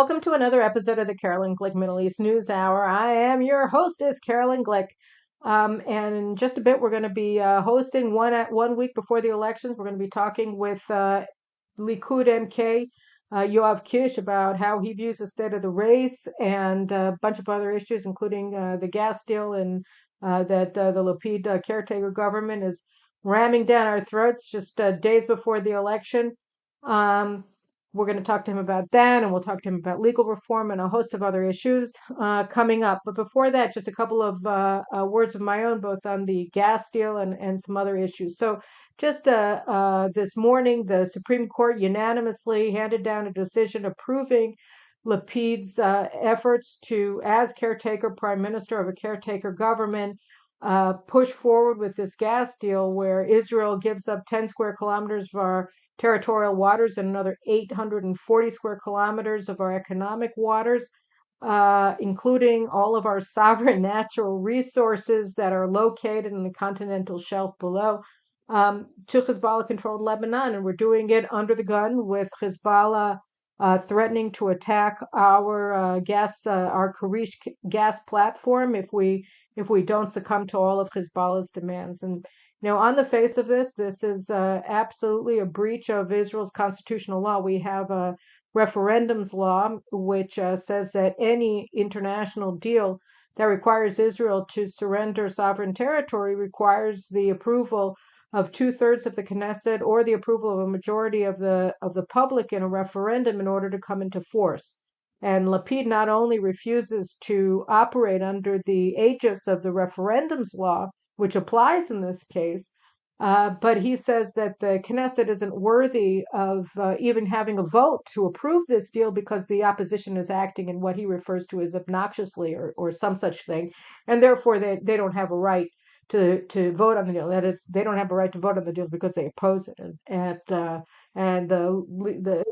Welcome to another episode of the Carolyn Glick Middle East News Hour. I am your hostess, Carolyn Glick. And in just a bit, we're going to be hosting one week before the elections. We're going to be talking with Likud MK Yoav Kisch about how he views the state of the race and a bunch of other issues, including the gas deal and that the Lapid caretaker government is ramming down our throats just days before the election. We're going to talk to him about that, and we'll talk to him about legal reform and a host of other issues coming up. But before that, just a couple of words of my own, both on the gas deal and some other issues. So just this morning, the Supreme Court unanimously handed down a decision approving Lapid's efforts to, as caretaker, prime minister of a caretaker government, push forward with this gas deal where Israel gives up 10 square kilometers of our territorial waters and another 840 square kilometers of our economic waters, including all of our sovereign natural resources that are located in the continental shelf below, to Hezbollah-controlled Lebanon. And we're doing it under the gun with Hezbollah threatening to attack our Karish gas platform if we don't succumb to all of Hezbollah's demands. And on the face of this is absolutely a breach of Israel's constitutional law. We have a referendums law which says that any international deal that requires Israel to surrender sovereign territory requires the approval of 2/3 of the Knesset or the approval of a majority of the public in a referendum in order to come into force. And Lapid not only refuses to operate under the aegis of the referendums law, which applies in this case, but he says that the Knesset isn't worthy of even having a vote to approve this deal because the opposition is acting in what he refers to as obnoxiously or some such thing, and therefore they don't have a right to vote on the deal. That is, they don't have a right to vote on the deal because they oppose it, and the media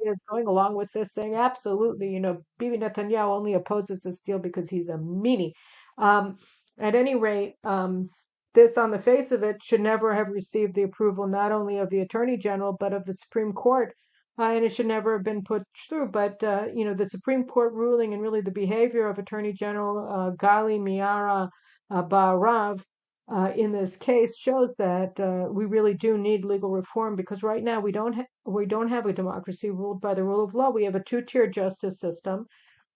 is going along with this, saying absolutely, Bibi Netanyahu only opposes this deal because he's a meanie. At any rate, this, on the face of it, should never have received the approval not only of the Attorney General but of the Supreme Court, and it should never have been put through. But the Supreme Court ruling and really the behavior of Attorney General Gali Miara Ba'arav in this case shows that we really do need legal reform, because right now we don't have a democracy ruled by the rule of law. We have a two-tier justice system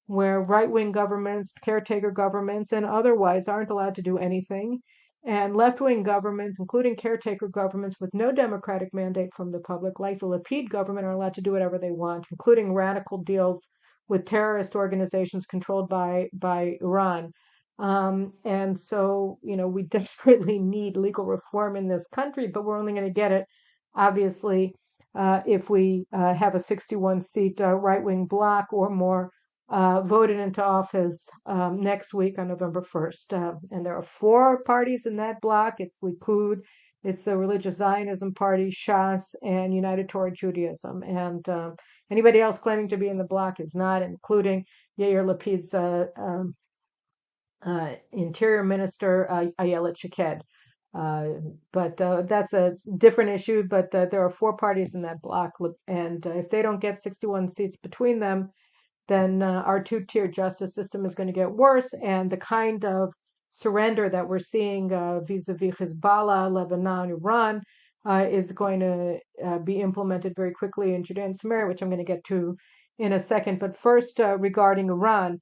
where right-wing governments, caretaker governments, and otherwise aren't allowed to do anything. And left-wing governments, including caretaker governments with no democratic mandate from the public, like the Lapid government, are allowed to do whatever they want, including radical deals with terrorist organizations controlled by Iran. And so, we desperately need legal reform in this country, but we're only going to get it, obviously, if we have a 61-seat right-wing bloc or more voted into office next week on November 1st. And there are 4 parties in that bloc. It's Likud, it's the Religious Zionism Party, Shas, and United Torah Judaism. And anybody else claiming to be in the bloc is not, including Yair Lapid's Interior Minister, Ayelet Shaked. But that's a different issue. But there are 4 parties in that bloc. And if they don't get 61 seats between them, then our two-tier justice system is going to get worse, and the kind of surrender that we're seeing vis-a-vis Hezbollah, Lebanon, Iran is going to be implemented very quickly in Judea and Samaria, which I'm going to get to in a second. But first, regarding Iran.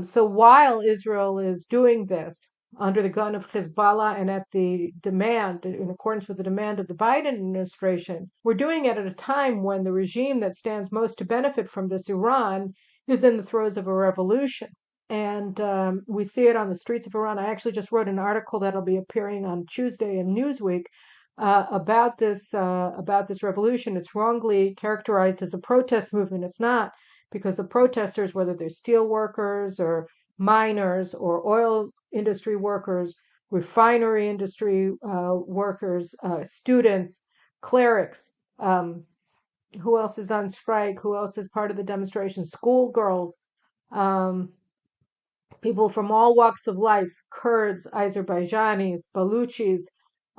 So while Israel is doing this under the gun of Hezbollah and at the demand, in accordance with the demand of the Biden administration, we're doing it at a time when the regime that stands most to benefit from this, Iran, is in the throes of a revolution. And we see it on the streets of Iran. I actually just wrote an article that'll be appearing on Tuesday in Newsweek about this revolution. It's wrongly characterized as a protest movement. It's not, because the protesters, whether they're steel workers or miners or oil industry workers, refinery industry workers, students, clerics, who else is on strike? Who else is part of the demonstration? Schoolgirls, people from all walks of life, Kurds, Azerbaijanis, Baluchis,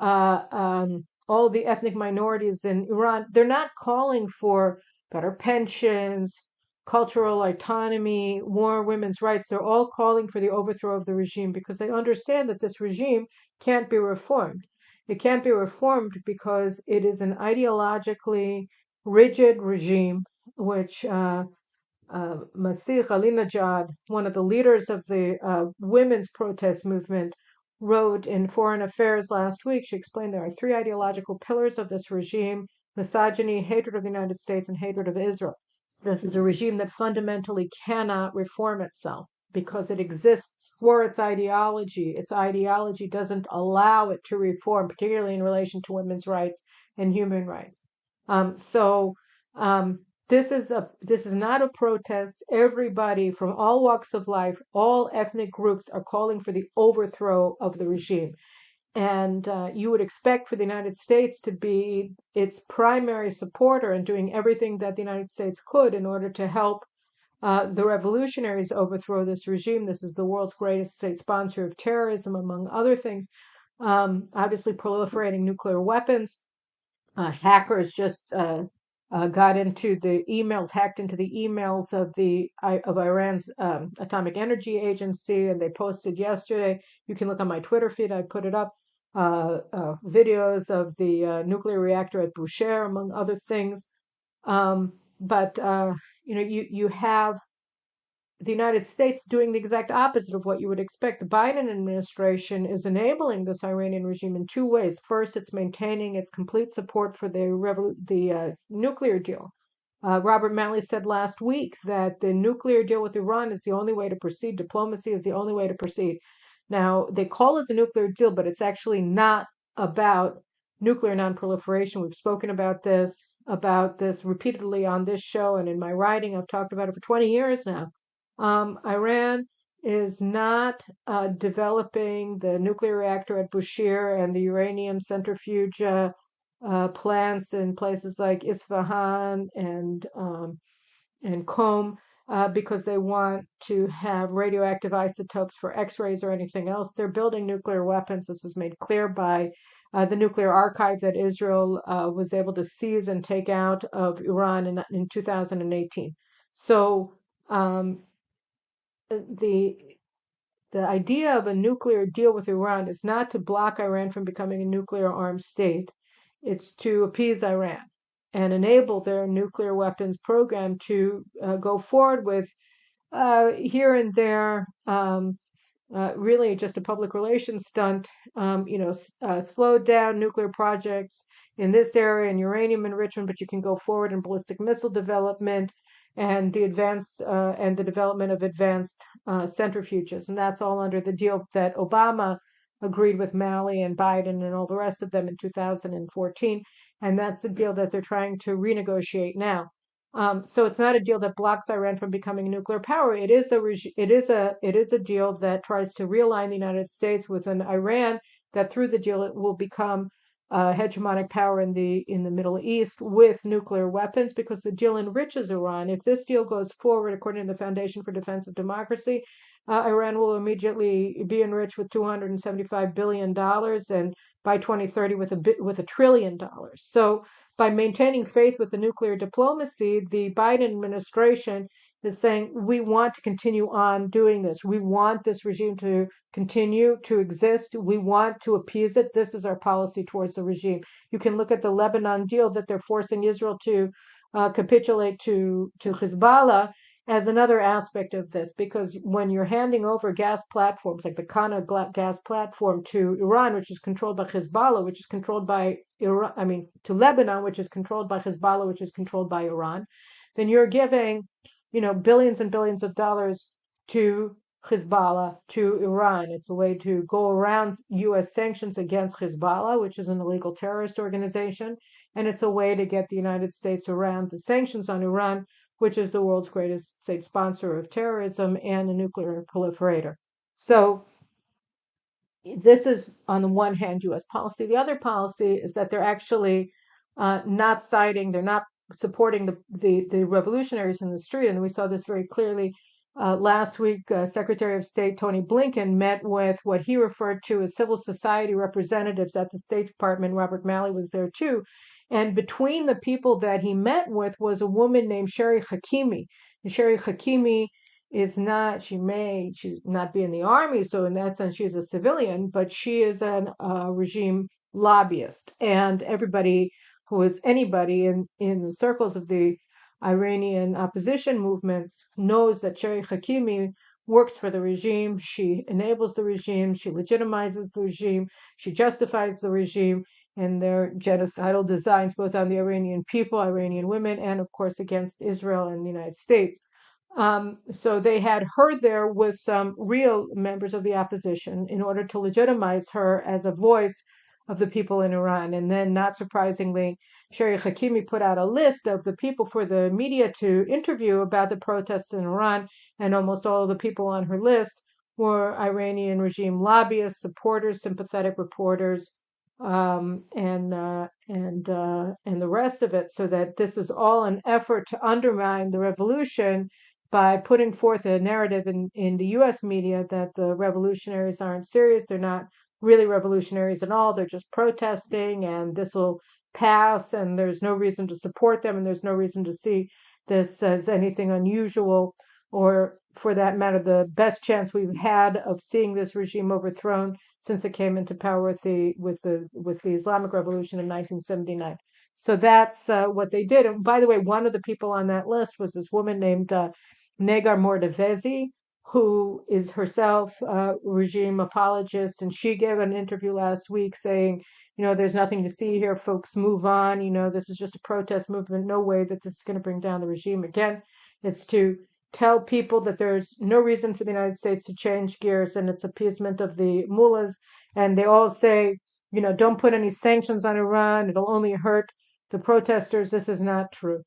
all the ethnic minorities in Iran. They're not calling for better pensions, cultural autonomy, more women's rights. They're all calling for the overthrow of the regime because they understand that this regime can't be reformed. It can't be reformed because it is an ideologically rigid regime, which Masih Alinejad, one of the leaders of the women's protest movement, wrote in Foreign Affairs last week. She explained there are three ideological pillars of this regime: misogyny, hatred of the United States, and hatred of Israel. This is a regime that fundamentally cannot reform itself because it exists for its ideology. Its ideology doesn't allow it to reform, particularly in relation to women's rights and human rights. So this is not a protest. Everybody from all walks of life, all ethnic groups are calling for the overthrow of the regime. And you would expect for the United States to be its primary supporter and doing everything that the United States could in order to help the revolutionaries overthrow this regime. This is the world's greatest state sponsor of terrorism, among other things. Obviously, proliferating nuclear weapons. Hackers just got into the emails, hacked into the emails of Iran's Atomic Energy Agency, and they posted yesterday. You can look on my Twitter feed. I put it up. Videos of the nuclear reactor at Bushehr, among other things. But you have the United States doing the exact opposite of what you would expect. The Biden administration is enabling this Iranian regime in two ways. First, it's maintaining its complete support for the nuclear deal. Robert Malley said last week that the nuclear deal with Iran is the only way to proceed. Diplomacy is the only way to proceed. Now, they call it the nuclear deal, but it's actually not about nuclear nonproliferation. We've spoken about this repeatedly on this show and in my writing. I've talked about it for 20 years now. Iran is not developing the nuclear reactor at Bushehr and the uranium centrifuge plants in places like Isfahan and Qom because they want to have radioactive isotopes for X-rays or anything else. They're building nuclear weapons. This was made clear by the nuclear archive that Israel was able to seize and take out of Iran in 2018. So the idea of a nuclear deal with Iran is not to block Iran from becoming a nuclear armed state. It's to appease Iran and enable their nuclear weapons program to go forward with here and there, really just a public relations stunt, slowed down nuclear projects in this area and uranium enrichment, but you can go forward in ballistic missile development and the development of advanced centrifuges. And that's all under the deal that Obama agreed with Malley and Biden and all the rest of them in 2014. And that's the deal that they're trying to renegotiate now. So it's not a deal that blocks Iran from becoming a nuclear power. It is a deal that tries to realign the United States with an Iran that through the deal it will become a hegemonic power in the Middle East with nuclear weapons, because the deal enriches Iran. If this deal goes forward, according to the Foundation for Defense of Democracy, Iran will immediately be enriched with $275 billion, and by 2030 with $1 trillion. So by maintaining faith with the nuclear diplomacy, the Biden administration is saying, we want to continue on doing this. We want this regime to continue to exist. We want to appease it. This is our policy towards the regime. You can look at the Lebanon deal that they're forcing Israel to capitulate to Hezbollah as another aspect of this, because when you're handing over gas platforms like the Kana gas platform to Iran, which is controlled by Hezbollah, which is controlled by Iran, to Lebanon, which is controlled by Hezbollah, which is controlled by Iran, then you're giving, billions and billions of dollars to Hezbollah, to Iran. It's a way to go around U.S. sanctions against Hezbollah, which is an illegal terrorist organization, and it's a way to get the United States around the sanctions on Iran, which is the world's greatest state sponsor of terrorism and a nuclear proliferator. So this is, on the one hand, U.S. policy. The other policy is that they're actually they're not supporting the revolutionaries in the street. And we saw this very clearly last week. Secretary of State Tony Blinken met with what he referred to as civil society representatives at the State Department. Robert Malley was there too. And between the people that he met with was a woman named Sherry Hakimi. Sherry Hakimi she's not be in the army, so in that sense she's a civilian, but she is an regime lobbyist. And anybody in the circles of the Iranian opposition movements knows that Sherry Hakimi works for the regime. She enables the regime. She legitimizes the regime. She justifies the regime and their genocidal designs, both on the Iranian people, Iranian women, and of course against Israel and the United States. So they had her there with some real members of the opposition in order to legitimize her as a voice of the people in Iran. And then, not surprisingly, Sherry Hakimi put out a list of the people for the media to interview about the protests in Iran, and almost all of the people on her list were Iranian regime lobbyists, supporters, sympathetic reporters, and the rest of it. So that this was all an effort to undermine the revolution by putting forth a narrative in the US media that the revolutionaries aren't serious. They're not really revolutionaries at all. They're just protesting, and this will pass, and there's no reason to support them, and there's no reason to see this as anything unusual, or for that matter, the best chance we've had of seeing this regime overthrown since it came into power with the Islamic Revolution in 1979. So that's what they did. And by the way, one of the people on that list was this woman named Negar Mordevezi, who is herself a regime apologist, and she gave an interview last week saying, there's nothing to see here, folks, move on. This is just a protest movement. No way that this is going to bring down the regime again. It's to tell people that there's no reason for the United States to change gears, and it's appeasement of the mullahs. And they all say, don't put any sanctions on Iran. It'll only hurt the protesters. This is not true.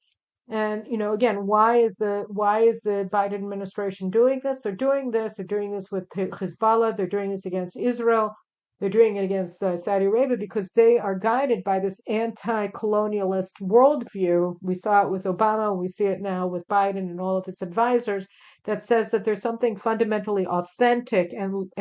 And again, why is the Biden administration doing this? They're doing this with Hezbollah. They're doing this against Israel. They're doing it against Saudi Arabia because they are guided by this anti-colonialist worldview. We saw it with Obama. We see it now with Biden and all of his advisors. That says that there's something fundamentally authentic and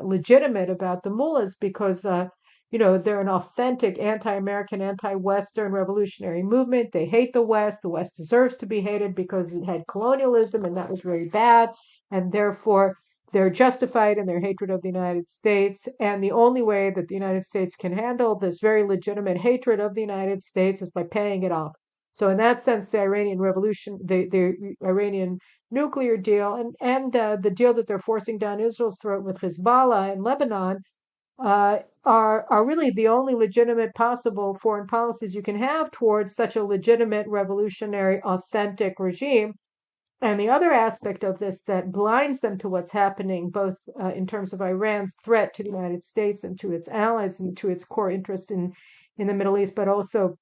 legitimate about the mullahs because they're an authentic anti-American, anti-Western revolutionary movement. They hate the West. The West deserves to be hated because it had colonialism, and that was very bad. And therefore, they're justified in their hatred of the United States. And the only way that the United States can handle this very legitimate hatred of the United States is by paying it off. So in that sense, the Iranian revolution, the Iranian nuclear deal, and the deal that they're forcing down Israel's throat with Hezbollah and Lebanon, are really the only legitimate possible foreign policies you can have towards such a legitimate, revolutionary, authentic regime. And the other aspect of this that blinds them to what's happening, both in terms of Iran's threat to the United States and to its allies and to its core interest in the Middle East, but also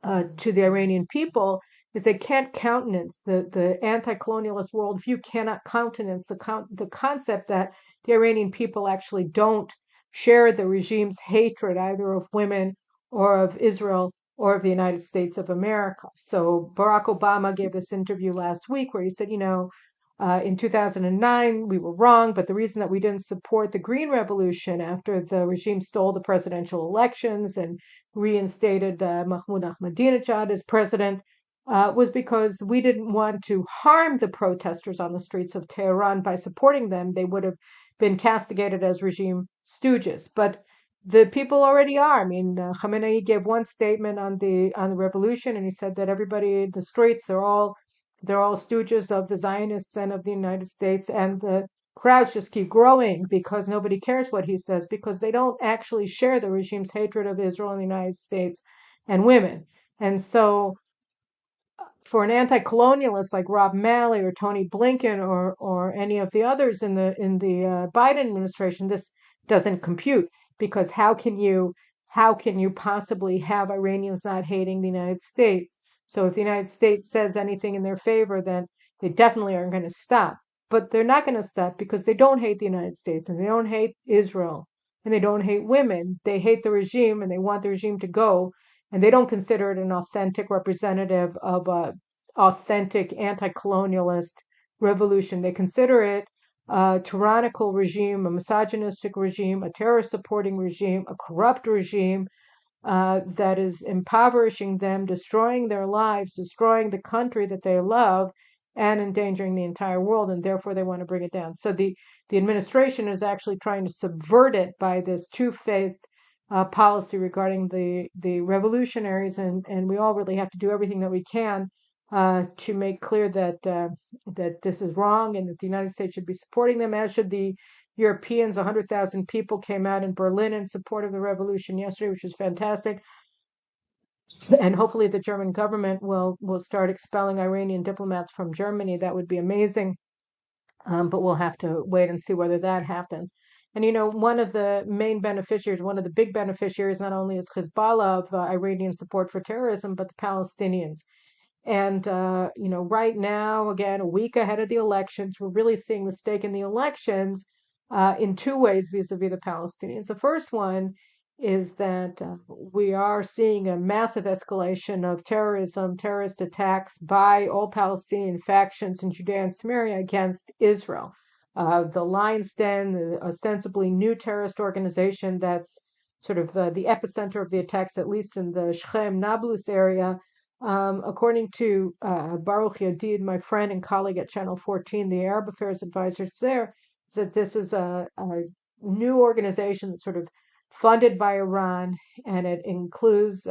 to the Iranian people, is they can't countenance the anti-colonialist worldview cannot countenance the concept that the Iranian people actually don't share the regime's hatred either of women or of Israel or of the United States of America. So Barack Obama gave this interview last week where he said, in 2009, we were wrong, but the reason that we didn't support the Green Revolution after the regime stole the presidential elections and reinstated Mahmoud Ahmadinejad as president was because we didn't want to harm the protesters on the streets of Tehran by supporting them. They would have been castigated as regime stooges. But the people already are. I mean, Khamenei gave one statement on the revolution, and he said that everybody in the streets, they're all stooges of the Zionists and of the United States, and the crowds just keep growing because nobody cares what he says, because they don't actually share the regime's hatred of Israel and the United States and women. And so for an anti-colonialist like Rob Malley or Tony Blinken or any of the others in the Biden administration, this doesn't compute, because how can you possibly have Iranians not hating the United States? So if the United States says anything in their favor, then they definitely aren't going to stop. But they're not going to stop because they don't hate the United States, and they don't hate Israel, and they don't hate women. They hate the regime, and they want the regime to go. And they don't consider it an authentic representative of a authentic anti-colonialist revolution. They consider it a tyrannical regime, a misogynistic regime, a terror-supporting regime, a corrupt regime that is impoverishing them, destroying their lives, destroying the country that they love, and endangering the entire world, and therefore they want to bring it down. So the administration is actually trying to subvert it by this two-faced policy regarding the revolutionaries, and we all really have to do everything that we can to make clear that this is wrong and that the United States should be supporting them, as should the Europeans. 100,000 people came out in Berlin in support of the revolution yesterday, which is fantastic. And hopefully the German government will start expelling Iranian diplomats from Germany. That would be amazing. But we'll have to wait and see whether that happens. And one of the main beneficiaries, one of the big beneficiaries, not only is Hezbollah of Iranian support for terrorism, but the Palestinians. And right now, again, a week ahead of the elections, we're really seeing the stake in the elections in two ways vis-a-vis the Palestinians. The first one is that we are seeing a massive escalation of terrorism, terrorist attacks by all Palestinian factions in Judea and Samaria against Israel. The Lion's Den, the ostensibly new terrorist organization that's sort of the epicenter of the attacks, at least in the Shechem, Nablus area. According to Baruch Yadid, my friend and colleague at Channel 14, the Arab Affairs advisor there, is that this is a new organization that's sort of funded by Iran, and it includes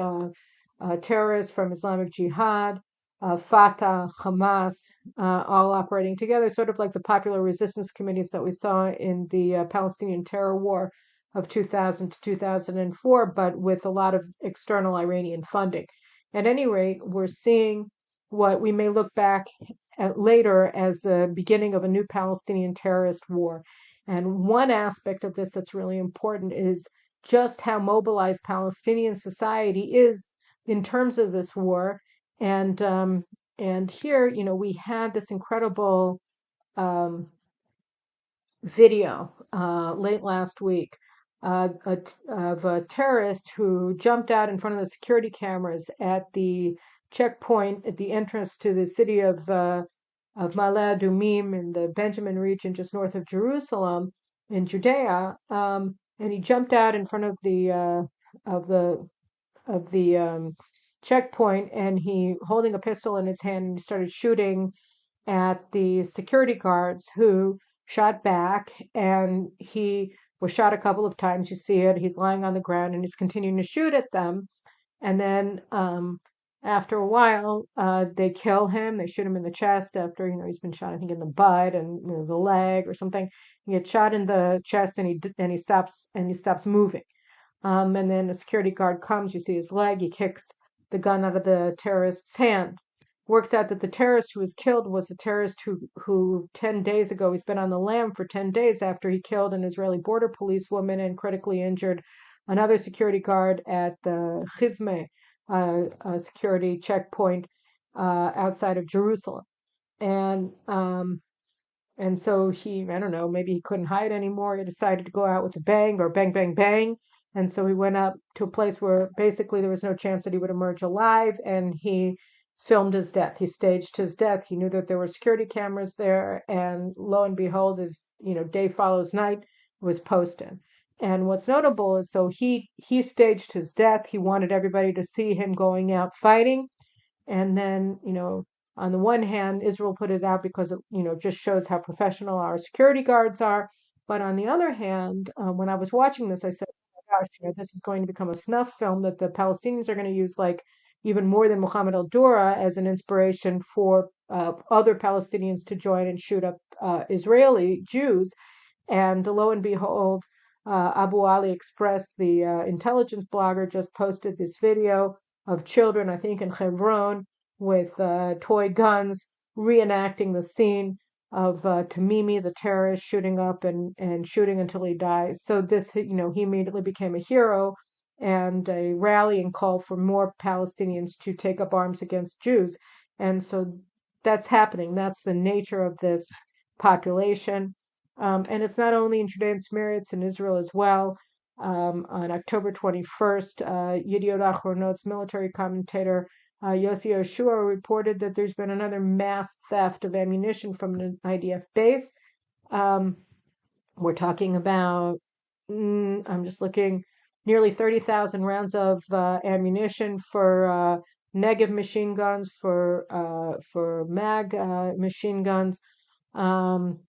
terrorists from Islamic Jihad, Fatah, Hamas, all operating together, sort of like the popular resistance committees that we saw in the Palestinian terror war of 2000 to 2004, but with a lot of external Iranian funding. At any rate, we're seeing what we may look back at later as the beginning of a new Palestinian terrorist war. And one aspect of this that's really important is just how mobilized Palestinian society is in terms of this war. And here, we had this incredible video late last week of a terrorist who jumped out in front of the security cameras at the checkpoint at the entrance to the city of Ma'ale Adumim in the Benjamin region, just north of Jerusalem in Judea. And he jumped out in front of the checkpoint, and he holding a pistol in his hand, and he started shooting at the security guards, who shot back, and he was shot a couple of times. You see it. He's lying on the ground, and he's continuing to shoot at them. And then after a while, they kill him. They shoot him in the chest after, he's been shot, I think, in the butt and the leg or something. He gets shot in the chest, and he stops moving. And then a security guard comes. You see his leg. He kicks the gun out of the terrorist's hand. Works out that the terrorist who was killed was a terrorist who 10 days ago, he's been on the lam for 10 days after he killed an Israeli border police woman and critically injured another security guard at the Chizme security checkpoint outside of Jerusalem. And so I don't know, maybe he couldn't hide anymore. He decided to go out with a bang, or bang, bang, bang. And so he went up to a place where basically there was no chance that he would emerge alive, and he filmed his death. He staged his death. He knew that there were security cameras there, and lo and behold, as day follows night, was posted. And what's notable is, so he staged his death. He wanted everybody to see him going out fighting, and then on the one hand, Israel put it out because it just shows how professional our security guards are. But on the other hand, when I was watching this, I said, oh my gosh, this is going to become a snuff film that the Palestinians are going to use, like even more than Mohammed al-Dura, as an inspiration for other Palestinians to join and shoot up Israeli Jews. And lo and behold, Abu Ali Express, the intelligence blogger, just posted this video of children, I think in Hebron, with toy guns, reenacting the scene of Tamimi, the terrorist, shooting up and shooting until he dies. So this, he immediately became a hero, and a rallying call for more Palestinians to take up arms against Jews. And so that's happening. That's the nature of this population. And it's not only in Judea and Samaria, it's in Israel as well. On October 21st, Yediot Achronot's military commentator Yossi Yoshua reported that there's been another mass theft of ammunition from an IDF base. We're talking about, I'm just looking, nearly 30,000 rounds of ammunition for Negev machine guns, for mag machine guns um,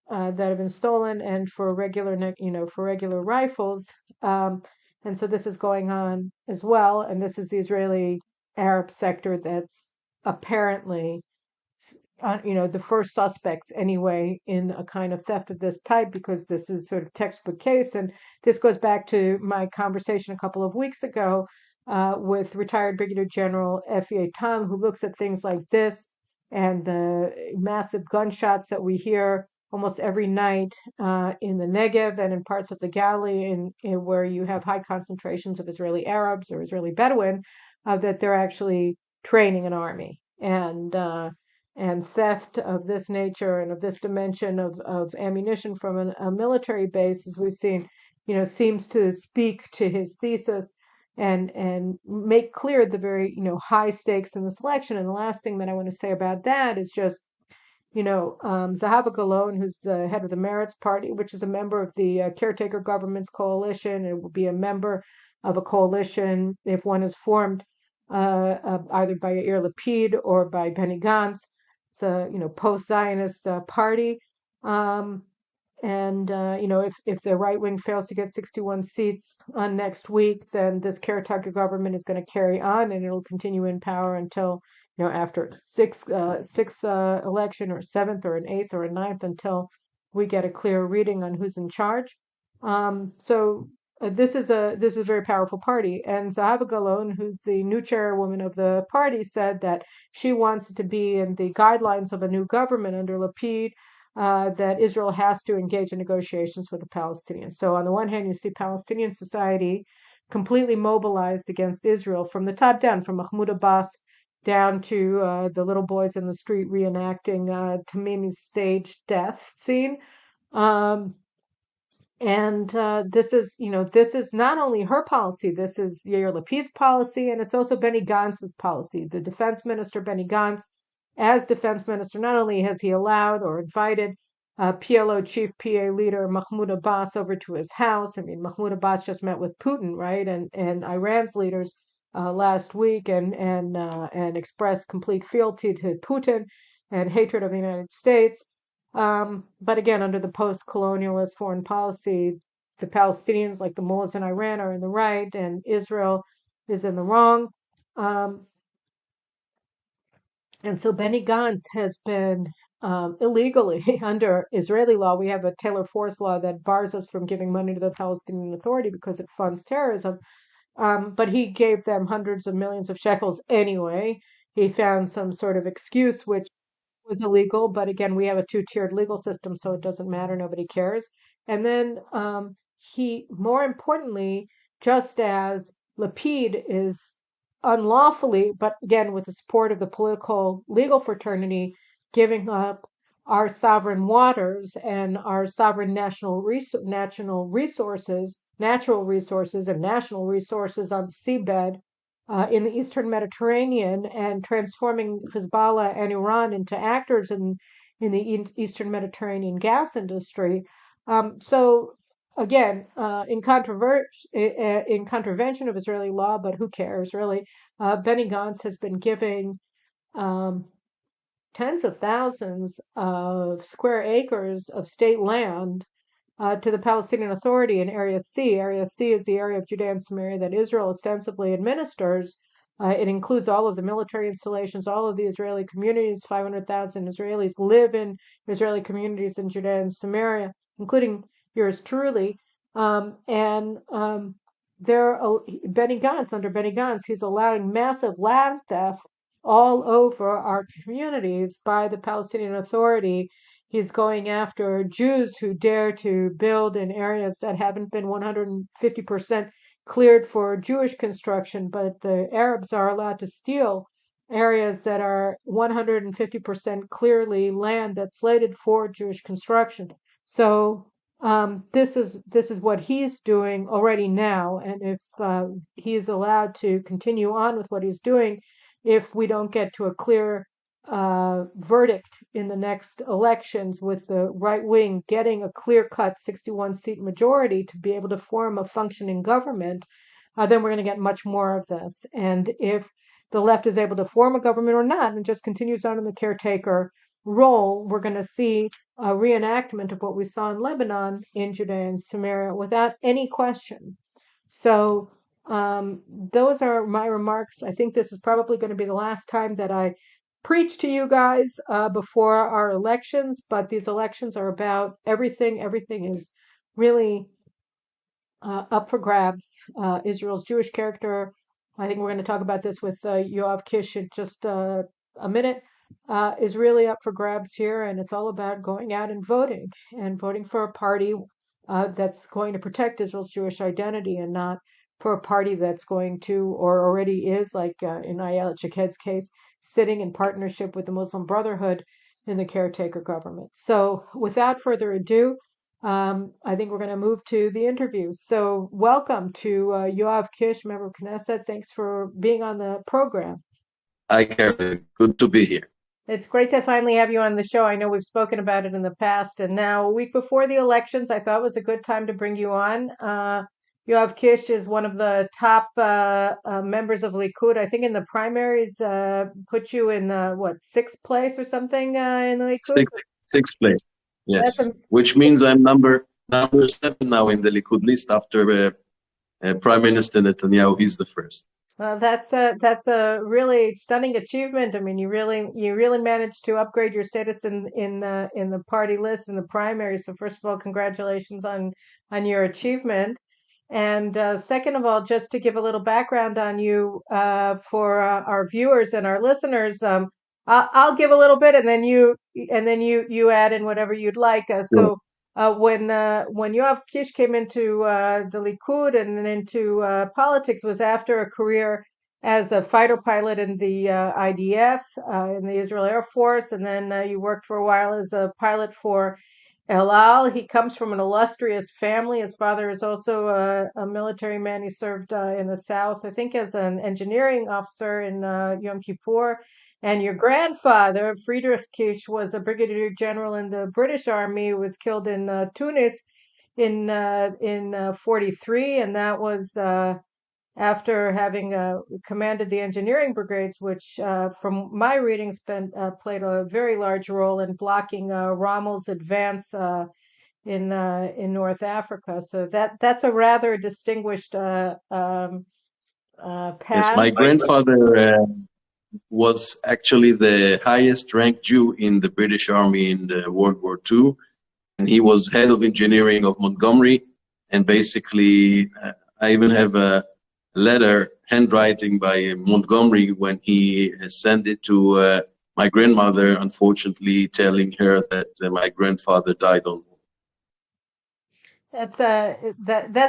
that have been stolen, and for for regular rifles. Um, and so this is going on as well. And this is the Israeli Arab sector that's apparently the first suspects anyway in a kind of theft of this type, because this is sort of textbook case. And this goes back to my conversation a couple of weeks ago with retired Brigadier General F.E.A. Tom, who looks at things like this and the massive gunshots that we hear almost every night in the Negev and in parts of the Galilee, where you have high concentrations of Israeli Arabs or Israeli Bedouin, that they're actually training an army. And theft of this nature and of this dimension of ammunition from a military base, as we've seen, seems to speak to his thesis and make clear the very, high stakes in this election. And the last thing that I want to say about that is just, Zahava Galon, who's the head of the Meretz Party, which is a member of the caretaker government's coalition. It will be a member of a coalition if one is formed either by Yair Lapid or by Benny Gantz. It's a post-Zionist party, and if the right wing fails to get 61 seats on next week, then this caretaker government is going to carry on, and it'll continue in power until after sixth election, or seventh, or an eighth, or a ninth, until we get a clear reading on who's in charge. So this is a very powerful party, and Zahava Galon, who's the new chairwoman of the party, said that she wants it to be in the guidelines of a new government under Lapid, that Israel has to engage in negotiations with the Palestinians. So on the one hand, you see Palestinian society completely mobilized against Israel from the top down, from Mahmoud Abbas down to the little boys in the street reenacting Tamimi's staged death scene. And this is not only her policy, this is Yair Lapid's policy, and it's also Benny Gantz's policy. The defense minister, Benny Gantz, as defense minister, not only has he allowed or invited PLO chief PA leader Mahmoud Abbas over to his house. I mean, Mahmoud Abbas just met with Putin, right, and Iran's leaders last week, and expressed complete fealty to Putin and hatred of the United States. But again, under the post-colonialist foreign policy, the Palestinians, like the mullahs in Iran, are in the right, and Israel is in the wrong. And so Benny Gantz has been illegally, under Israeli law, we have a Taylor Force law that bars us from giving money to the Palestinian Authority because it funds terrorism. But he gave them hundreds of millions of shekels anyway. He found some sort of excuse, which was illegal, but again, we have a two-tiered legal system, so it doesn't matter. Nobody cares. And then more importantly, just as Lapid is unlawfully, but again with the support of the political legal fraternity, giving up our sovereign waters and our sovereign natural resources and national resources on the seabed in the Eastern Mediterranean, and transforming Hezbollah and Iran into actors in the Eastern Mediterranean gas industry. So again, in contravention of Israeli law, but who cares really? Benny Gantz has been giving tens of thousands of square acres of state land to the Palestinian Authority in Area C. Area C is the area of Judea and Samaria that Israel ostensibly administers. It includes all of the military installations, all of the Israeli communities. 500,000 Israelis live in Israeli communities in Judea and Samaria, including yours truly. Benny Gantz, under Benny Gantz, he's allowing massive land theft all over our communities by the Palestinian Authority. He's going after Jews who dare to build in areas that haven't been 150% cleared for Jewish construction, but the Arabs are allowed to steal areas that are 150% clearly land that's slated for Jewish construction. So this is what he's doing already now, and if he's allowed to continue on with what he's doing, if we don't get to a clear verdict in the next elections, with the right wing getting a clear-cut 61-seat majority to be able to form a functioning government, then we're going to get much more of this. And if the left is able to form a government or not and just continues on in the caretaker role, we're going to see a reenactment of what we saw in Lebanon, in Judea and Samaria, without any question. So those are my remarks. I think this is probably going to be the last time that I preach to you guys before our elections, but these elections are about everything. Everything is really up for grabs. Israel's Jewish character, I think we're going to talk about this with Yoav Kisch in just a minute, is really up for grabs here. And it's all about going out and voting for a party that's going to protect Israel's Jewish identity and not for a party that's going to, or already is, like in Ayelet Shaked's case, sitting in partnership with the Muslim Brotherhood in the caretaker government. So without further ado, I think we're going to move to the interview. So welcome to Yoav Kisch, member of Knesset. Thanks for being on the program. Hi, Karen. Good to be here. It's great to finally have you on the show. I know we've spoken about it in the past, and now a week before the elections, I thought was a good time to bring you on. Yoav Kisch is one of the top members of Likud. I think in the primaries put you in sixth place or something in the Likud? Sixth place, yes. Which means I'm number 7 now in the Likud list after Prime Minister Netanyahu. He's the first. Well, that's a really stunning achievement. I mean, you really managed to upgrade your status in the party list in the primary. So first of all, congratulations on your achievement. And second of all, just to give a little background on you for our viewers and our listeners, I'll give a little bit, and then you add in whatever you'd like. So when Yoav Kisch came into the Likud and then into politics, was after a career as a fighter pilot in the IDF in the Israel Air Force, and then you worked for a while as a pilot for El Al. He comes from an illustrious family. His father is also a military man. He served in the South, I think, as an engineering officer in Yom Kippur. And your grandfather, Friedrich Kisch, was a brigadier general in the British Army, who was killed in Tunis in 43, and that was after having commanded the engineering brigades, which, from my readings, played a very large role in blocking Rommel's advance in North Africa. So that's a rather distinguished past. Yes, my grandfather was actually the highest ranked Jew in the British Army in the World War II, and he was head of engineering of Montgomery. And basically, I even have a letter, handwriting by Montgomery, when he sent it to my grandmother, unfortunately, telling her that my grandfather died on war. That's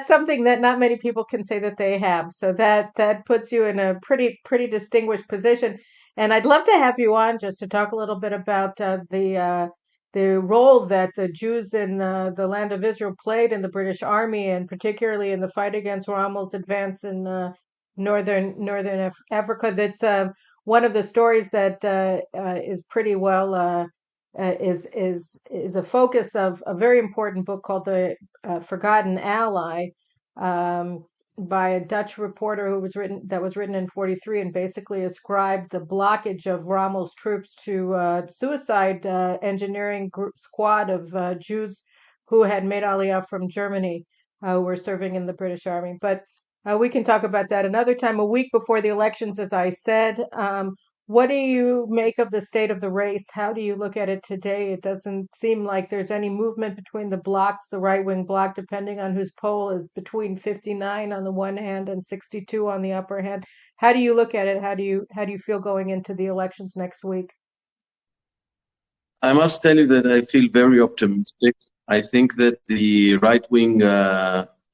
something that not many people can say that they have. So that puts you in a pretty distinguished position. And I'd love to have you on just to talk a little bit about the role that the Jews in the land of Israel played in the British Army, and particularly in the fight against Rommel's advance in northern Africa. That's one of the stories that is pretty well is a focus of a very important book called The Forgotten Ally, by a Dutch reporter that was written in 43, and basically ascribed the blockage of Rommel's troops to suicide engineering squad of Jews who had made Aliyah from Germany, who were serving in the British Army. But we can talk about that another time. A week before the elections, as I said. What do you make of the state of the race? How do you look at it today? It doesn't seem like there's any movement between the blocs. The right-wing bloc, depending on whose poll, is between 59 on the one hand and 62 on the upper hand. How do you look at it? How do you feel going into the elections next week? I must tell you that I feel very optimistic. I think that the right-wing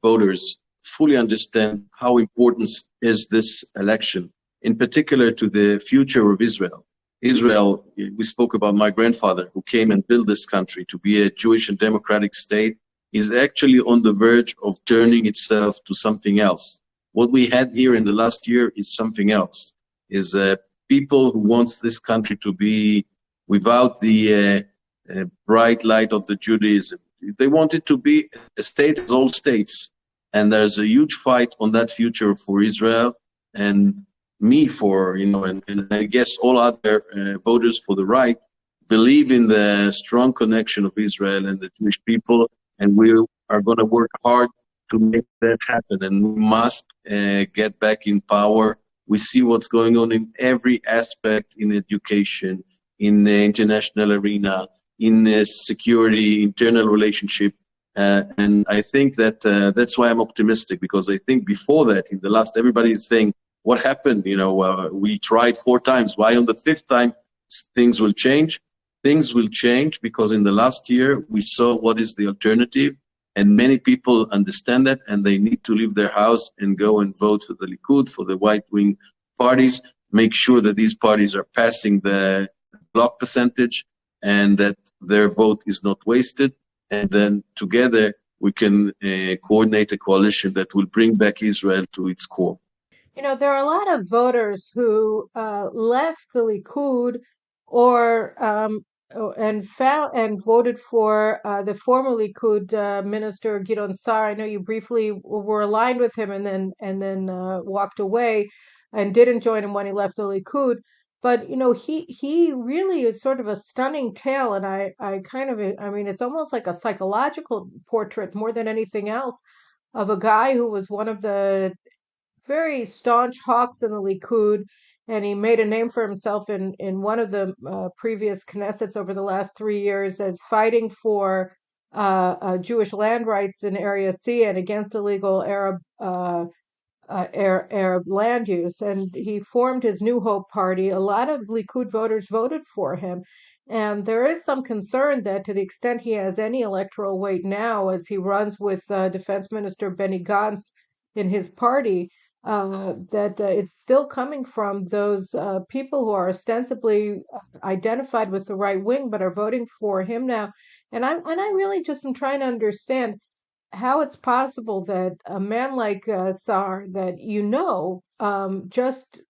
voters fully understand how important is this election, in particular to the future of Israel. Israel, we spoke about my grandfather who came and built this country to be a Jewish and democratic state, is actually on the verge of turning itself to something else. What we had here in the last year is something else, is people who wants this country to be without the bright light of the Judaism. They want it to be a state as all states. And there's a huge fight on that future for Israel. And me for, and I guess all other voters for the right believe in the strong connection of Israel and the Jewish people, and we are going to work hard to make that happen. And we must get back in power. We see what's going on in every aspect, in education, in the international arena, in security, internal relationship. And I think that that's why I'm optimistic, because I think before that, in the last, everybody is saying, what happened? We tried 4 times. Why on the 5th time things will change? Things will change because in the last year we saw what is the alternative, and many people understand that, and they need to leave their house and go and vote for the Likud, for the right-wing parties. Make sure that these parties are passing the block percentage and that their vote is not wasted. And then together we can coordinate a coalition that will bring back Israel to its core. There are a lot of voters who left the Likud or and voted for the former Likud minister Gideon Sa'ar. I know you briefly were aligned with him and then walked away and didn't join him when he left the Likud. But he really is sort of a stunning tale, and I mean, it's almost like a psychological portrait more than anything else of a guy who was one of the very staunch hawks in the Likud, and he made a name for himself in one of the previous Knessets over the last 3 years as fighting for Jewish land rights in Area C and against illegal Arab land use. And he formed his New Hope party. A lot of Likud voters voted for him. And there is some concern that to the extent he has any electoral weight now, as he runs with Defense Minister Benny Gantz in his party, that it's still coming from those people who are ostensibly identified with the right wing but are voting for him now. And I really just am trying to understand how it's possible that a man like Sa'ar, that just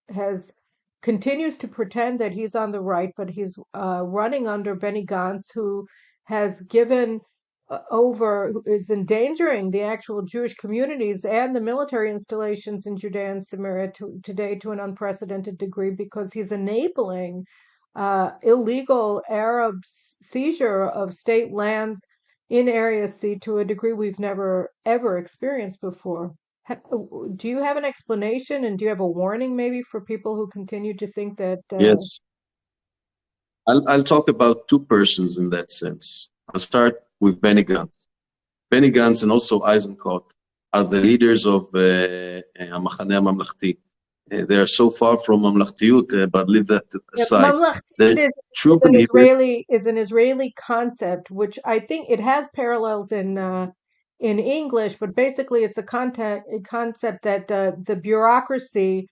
continues to pretend that he's on the right, but he's running under Benny Gantz, who has given is endangering the actual Jewish communities and the military installations in Judea and Samaria today to an unprecedented degree, because he's enabling illegal Arab seizure of state lands in Area C to a degree we've never ever experienced before. Do you have an explanation, and do you have a warning maybe for people who continue to think that? Yes, I'll talk about 2 persons in that sense. I'll start with Benny Gantz. Benny Gantz and also Eisenkot are the leaders of Hamachaneh Mamlachti. They are so far from Mamlachtiyut, but leave that aside. Mamlachtiyut is an Israeli concept, which I think it has parallels in English, but basically it's a concept that the bureaucracy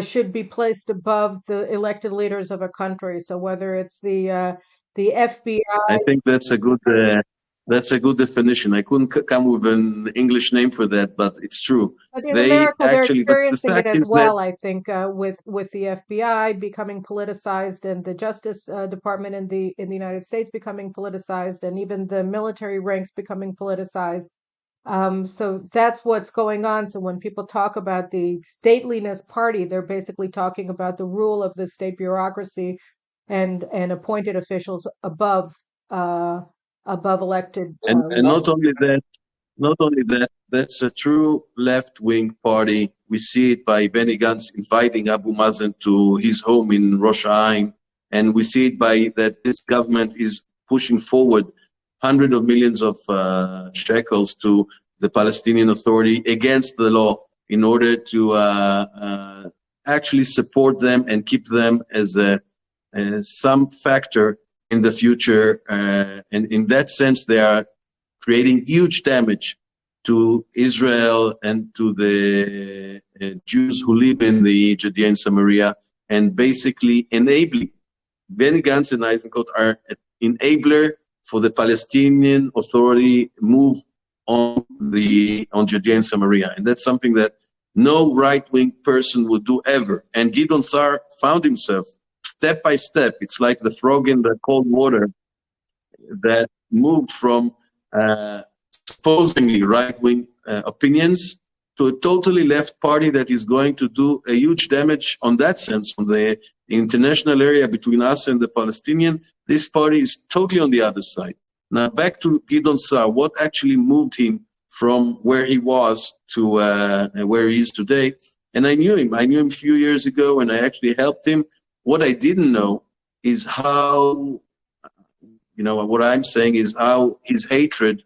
should be placed above the elected leaders of a country. So whether it's the FBI, I think that's a good definition. I couldn't come with an English name for that, but it's true. But in America, they're experiencing it as well, I think, with the FBI becoming politicized and the Justice Department in the United States becoming politicized, and even the military ranks becoming politicized. So that's what's going on. So when people talk about the stateliness party, they're basically talking about the rule of the state bureaucracy and appointed officials above elected. And not only that, that's a true left-wing party. We see it by Benny Gantz inviting Abu Mazen to his home in Rosh Hashanah, and we see it by that this government is pushing forward hundreds of millions of shekels to the Palestinian Authority against the law in order to actually support them and keep them as some factor in the future. And in that sense, they are creating huge damage to Israel and to the Jews who live in the Judea and Samaria, and basically enabling. Benny Gantz and Eisenkot are an enabler for the Palestinian Authority move on Judea and Samaria. And that's something that no right-wing person would do ever. And Gideon Sa'ar found himself step by step. It's like the frog in the cold water that moved from supposedly right-wing opinions to a totally left party that is going to do a huge damage on that sense, on the international area between us and the Palestinian. This party is totally on the other side. Now back to Gideon Sa'ar, what actually moved him from where he was to where he is today. And I knew him a few years ago, and I actually helped him. What I didn't know is how, what I'm saying is how his hatred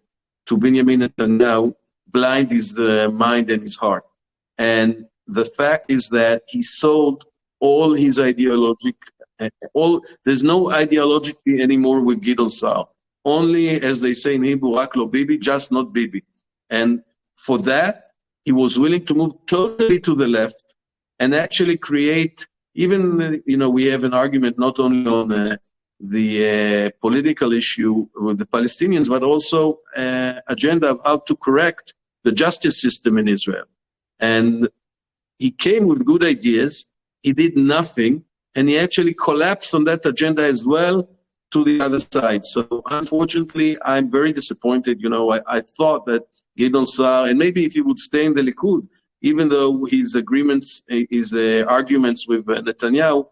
to Benjamin Netanyahu blind his mind and his heart. And the fact is that he sold all his ideology. There's no ideology anymore with Gideon Sa'ar. Only, as they say in Hebrew, "Rak lo Bibi," just not Bibi. And for that, he was willing to move totally to the left and actually create, even, we have an argument not only on the political issue with the Palestinians, but also agenda of how to correct the justice system in Israel. And he came with good ideas. He did nothing, and he actually collapsed on that agenda as well to the other side. So unfortunately, I'm very disappointed. I thought that Gideon Sa'ar, and maybe if he would stay in the Likud, even though his arguments with Netanyahu,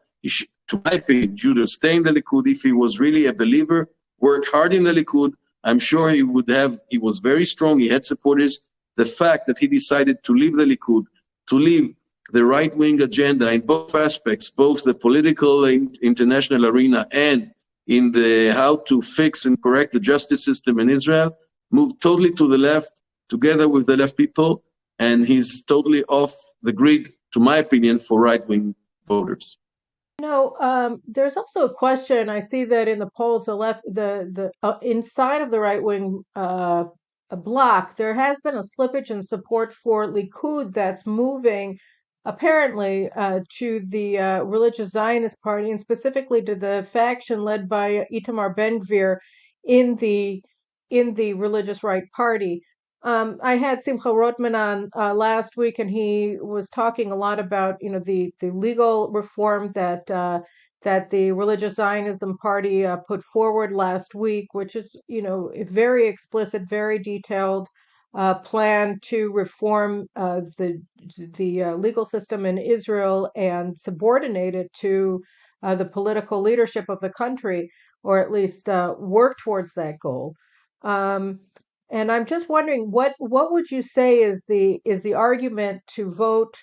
to my opinion, should stay in the Likud. If he was really a believer, worked hard in the Likud, I'm sure he was very strong, he had supporters. The fact that he decided to leave the Likud, to leave the right-wing agenda in both aspects, both the political and international arena and in the how to fix and correct the justice system in Israel, moved totally to the left, together with the left people, and he's totally off the grid, to my opinion, for right-wing voters. There's also a question. I see that in the polls, the inside of the right-wing bloc, there has been a slippage in support for Likud that's moving, apparently, to the religious Zionist party, and specifically to the faction led by Itamar Ben-Gvir in the religious right party. I had Simcha Rotman on last week, and he was talking a lot about the legal reform that the religious Zionism party put forward last week, which is a very explicit, very detailed plan to reform the legal system in Israel and subordinate it to the political leadership of the country, or at least work towards that goal. And I'm just wondering, what would you say is the argument to vote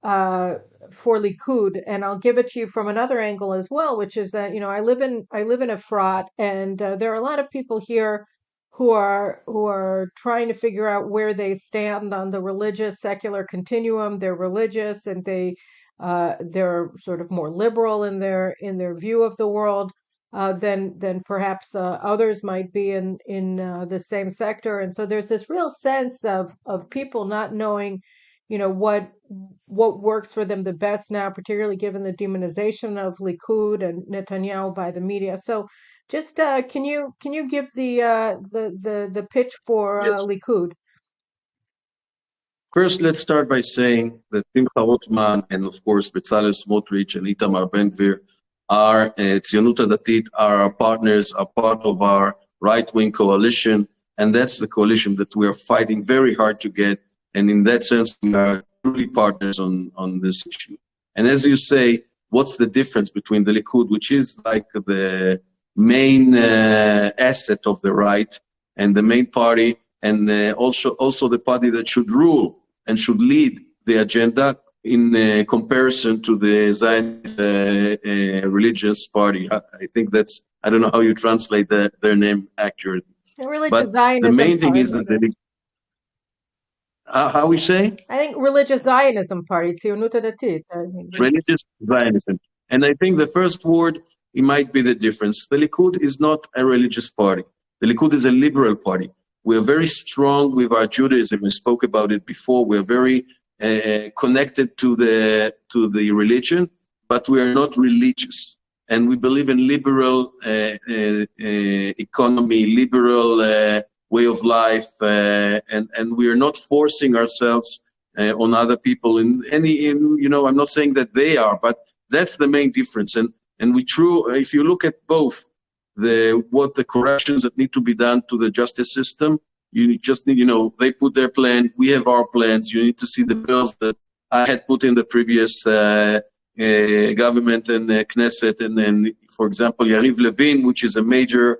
for Likud? And I'll give it to you from another angle as well, which is that I live in Efrat, and there are a lot of people here who are trying to figure out where they stand on the religious secular continuum. They're religious, and they're sort of more liberal in their view of the world than perhaps others might be in the same sector. And so there's this real sense of people not knowing, what works for them the best now, particularly given the demonization of Likud and Netanyahu by the media. So just can you give the pitch for Yes. Likud? First, let's start by saying that Simcha Rotman and, of course, Bezalel Smotrich and Itamar Ben-Gvir are Tzionut Hadatit, are our partners, are part of our right-wing coalition, and that's the coalition that we are fighting very hard to get. And in that sense, we are truly partners on this issue. And as you say, what's the difference between the Likud, which is like the main asset of the right and the main party, and also the party that should rule and should lead the agenda in comparison to the Zionist religious party. I think that's, I don't know how you translate their name accurately. The religious But Zionism the main thing party, is that how we say? I think religious Zionism party, Tzionut Hadatit. Religious Zionism. And I think the first word, it might be the difference. The Likud is not a religious party. The Likud is a liberal party. We are very strong with our Judaism. We spoke about it before. We are very connected to the religion, but we are not religious. And we believe in liberal economy, liberal way of life, and we are not forcing ourselves on other people I'm not saying that they are, but that's the main difference. And if you look at both what the corrections that need to be done to the justice system You just need, they put their plan. We have our plans. You need to see the bills that I had put in the previous government and Knesset. And then, for example, Yariv Levin, which is a major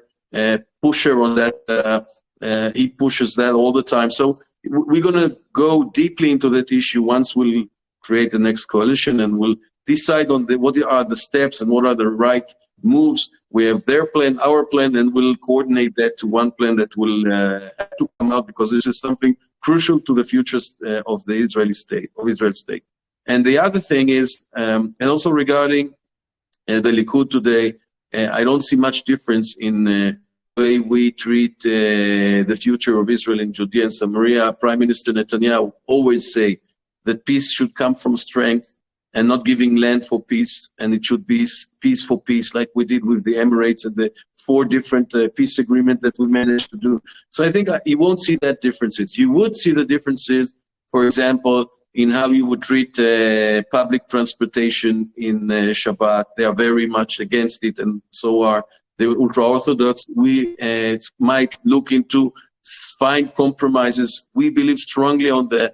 pusher on that, he pushes that all the time. So we're going to go deeply into that issue once we'll create the next coalition, and we'll decide on what are the steps and what are the right moves. We have their plan, our plan, and we'll coordinate that to one plan that will have to come out, because this is something crucial to the future of the Israeli state, And the other thing is, and also regarding the Likud today, I don't see much difference in the way we treat the future of Israel in Judea and Samaria. Prime Minister Netanyahu always say that peace should come from strength and not giving land for peace, and it should be peace for peace, like we did with the Emirates and the 4 different peace agreements that we managed to do. So I think you won't see that differences. You would see the differences, for example, in how you would treat public transportation in Shabbat. They are very much against it, and so are the ultra-Orthodox. We might look into find compromises. We believe strongly on the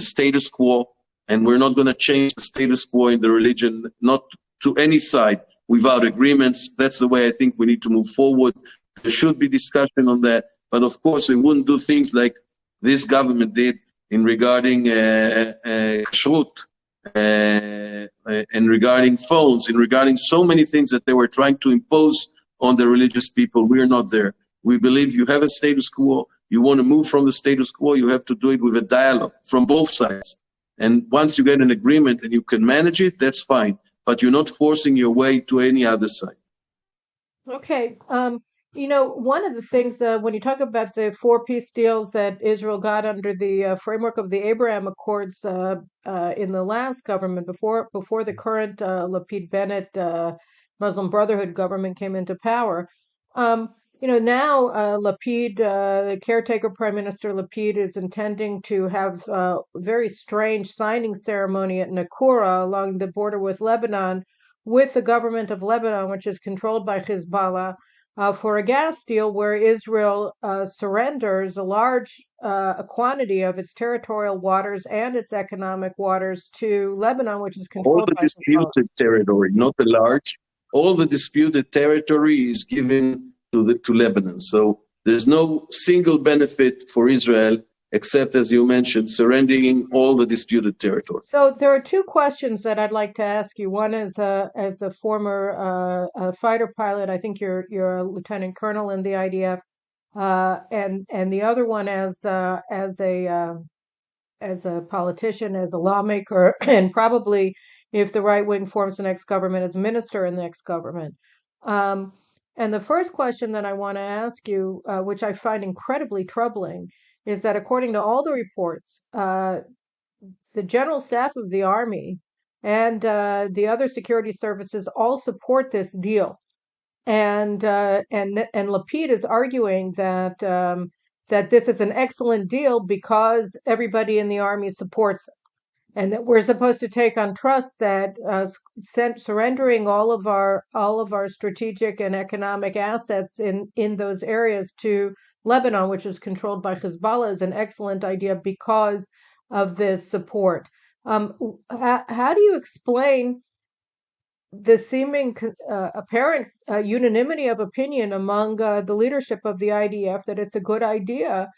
status quo, and we're not going to change the status quo in the religion, not to any side, without agreements. That's the way I think we need to move forward. There should be discussion on that. But of course, we wouldn't do things like this government did in regarding kashrut, and regarding phones, and regarding so many things that they were trying to impose on the religious people. We are not there. We believe you have a status quo. You want to move from the status quo, you have to do it with a dialogue from both sides. And once you get an agreement and you can manage it, that's fine. But you're not forcing your way to any other side. Okay. One of the things when you talk about the 4 peace deals that Israel got under the framework of the Abraham Accords in the last government, before the current Lapid-Bennett Muslim Brotherhood government came into power, now Lapid, the caretaker Prime Minister Lapid, is intending to have a very strange signing ceremony at Nakura along the border with Lebanon, with the government of Lebanon, which is controlled by Hezbollah, for a gas deal where Israel surrenders a large quantity of its territorial waters and its economic waters to Lebanon, which is controlled by Hezbollah. All the disputed territory, not the large. All the disputed territory is given to Lebanon. So there's no single benefit for Israel, except, as you mentioned, surrendering all the disputed territory. So there are 2 questions that I'd like to ask you. One is as a former fighter pilot. I think you're a lieutenant colonel in the IDF, and the other one as a politician, as a lawmaker, and probably, if the right wing forms the next government, as a minister in the next government. And the first question that I want to ask you, which I find incredibly troubling, is that according to all the reports, the general staff of the army and the other security services all support this deal, and Lapid is arguing that that this is an excellent deal because everybody in the army supports it, and that we're supposed to take on trust that surrendering all of our strategic and economic assets in those areas to Lebanon, which is controlled by Hezbollah, is an excellent idea because of this support. How do you explain the seeming apparent unanimity of opinion among the leadership of the IDF that it's a good idea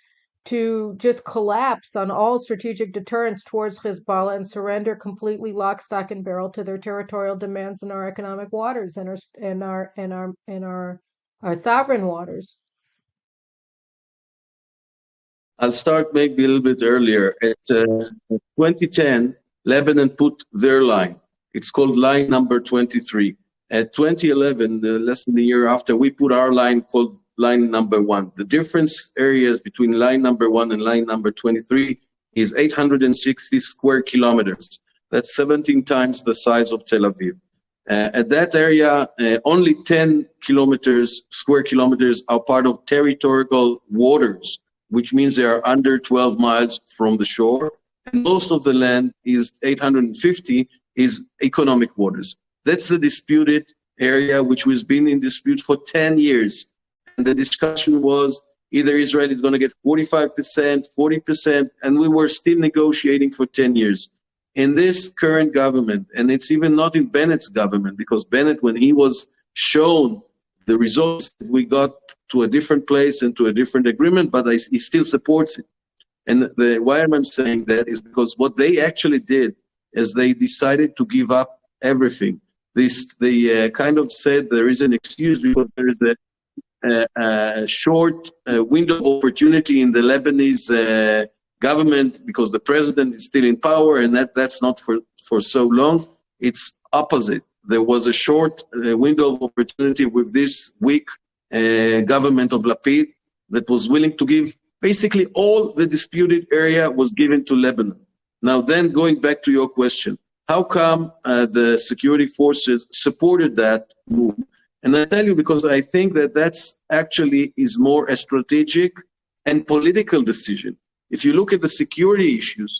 to just collapse on all strategic deterrence towards Hezbollah and surrender completely lock, stock, and barrel to their territorial demands in our economic waters and our sovereign waters? I'll start maybe a little bit earlier. At 2010, Lebanon put their line. It's called line number 23. At 2011, less than a year after, we put our line called line number 1. The difference areas between line number 1 and line number 23 is 860 square kilometers. That's 17 times the size of Tel Aviv. At that area, only 10 square kilometers are part of territorial waters, which means they are under 12 miles from the shore. And most of the land is 850 is economic waters. That's the disputed area, which has been in dispute for 10 years. And the discussion was, either Israel is going to get 45%, 40%, and we were still negotiating for 10 years. In this current government, and it's even not in Bennett's government, because Bennett, when he was shown the results, we got to a different place and to a different agreement, but he still supports it. And why am I saying that is because what they actually did is they decided to give up everything. They kind of said there is an excuse because there is a short window of opportunity in the Lebanese government because the president is still in power, and that's not for so long. It's opposite. There was a short window of opportunity with this weak government of Lapid that was willing to give basically all the disputed area was given to Lebanon. Now then, going back to your question, how come the security forces supported that move? And I tell you, because I think that that's actually is more a strategic and political decision. If you look at the security issues,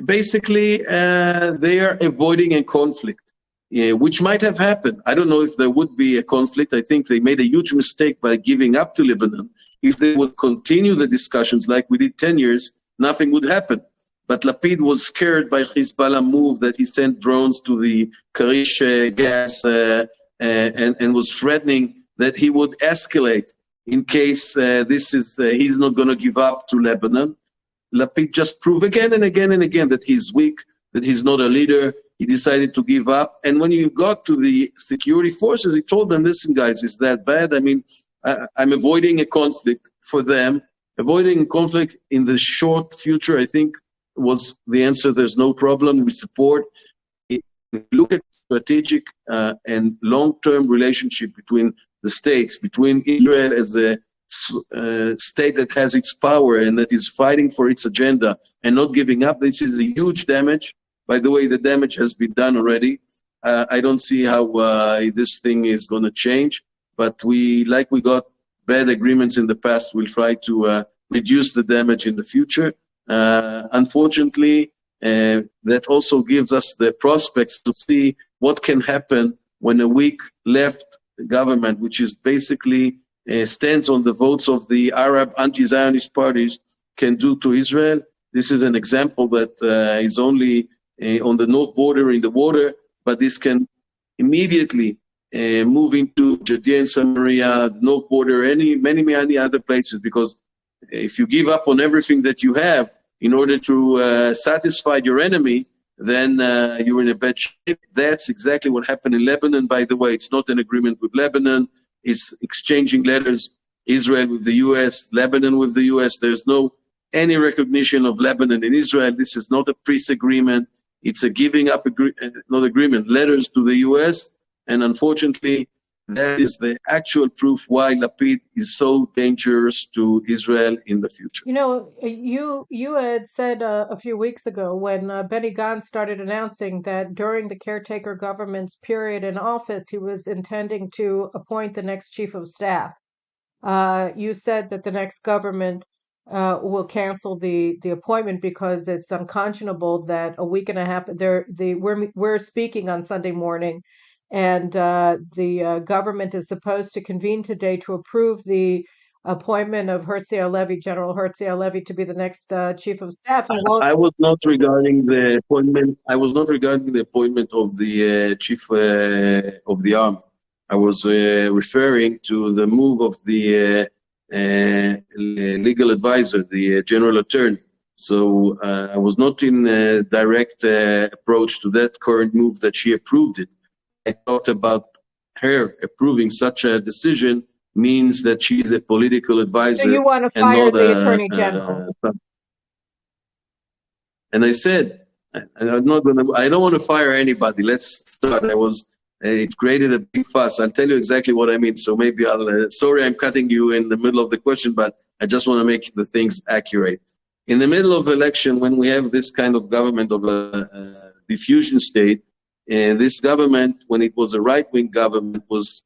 basically they are avoiding a conflict, which might have happened. I don't know if there would be a conflict. I think they made a huge mistake by giving up to Lebanon. If they would continue the discussions like we did 10 years, nothing would happen. But Lapid was scared by Hezbollah move that he sent drones to the Karish gas and was threatening that he would escalate in case he's not going to give up to Lebanon. Lapid just proved again and again and again that he's weak, that he's not a leader. He decided to give up. And when you got to the security forces, he told them, listen, guys, is that bad? I mean, I'm avoiding a conflict for them. Avoiding conflict in the short future, I think, was the answer. There's no problem. We support. If you look at strategic and long-term relationship between the states, between Israel as a state that has its power and that is fighting for its agenda and not giving up, this is a huge damage. By the way, the damage has been done already. I don't see how this thing is going to change. But we got bad agreements in the past, we'll try to reduce the damage in the future. Unfortunately, that also gives us the prospects to see what can happen when a weak left government, which is basically stands on the votes of the Arab anti-Zionist parties, can do to Israel. This is an example that is only on the north border in the water, but this can immediately move into Judea and Samaria, the north border, many other places, because if you give up on everything that you have in order to satisfy your enemy, then you're in a bad shape. That's exactly what happened in Lebanon. By the way, it's not an agreement with Lebanon. It's exchanging letters, Israel with the U.S., Lebanon with the U.S. There's no any recognition of Lebanon in Israel. This is not a peace agreement. It's a giving up, not agreement, letters to the U.S., and unfortunately, that is the actual proof why Lapid is so dangerous to Israel in the future. You know, you had said a few weeks ago when Benny Gantz started announcing that during the caretaker government's period in office, he was intending to appoint the next chief of staff. You said that the next government will cancel the appointment because it's unconscionable that a week and a half we're speaking on Sunday morning. And the government is supposed to convene today to approve the appointment of General Herzi Halevi, to be the next chief of staff. I was not regarding the appointment. I was not regarding the appointment of the chief of the army. I was referring to the move of the legal advisor, the general attorney. So I was not in a direct approach to that current move that she approved it. I thought about her approving such a decision means that she is a political advisor. So you want to fire the attorney general? And I said, I don't want to fire anybody. Let's start. It created a big fuss. I'll tell you exactly what I mean. So maybe sorry, I'm cutting you in the middle of the question, but I just want to make the things accurate. In the middle of election, when we have this kind of government of a diffusion state, and this government, when it was a right-wing government, was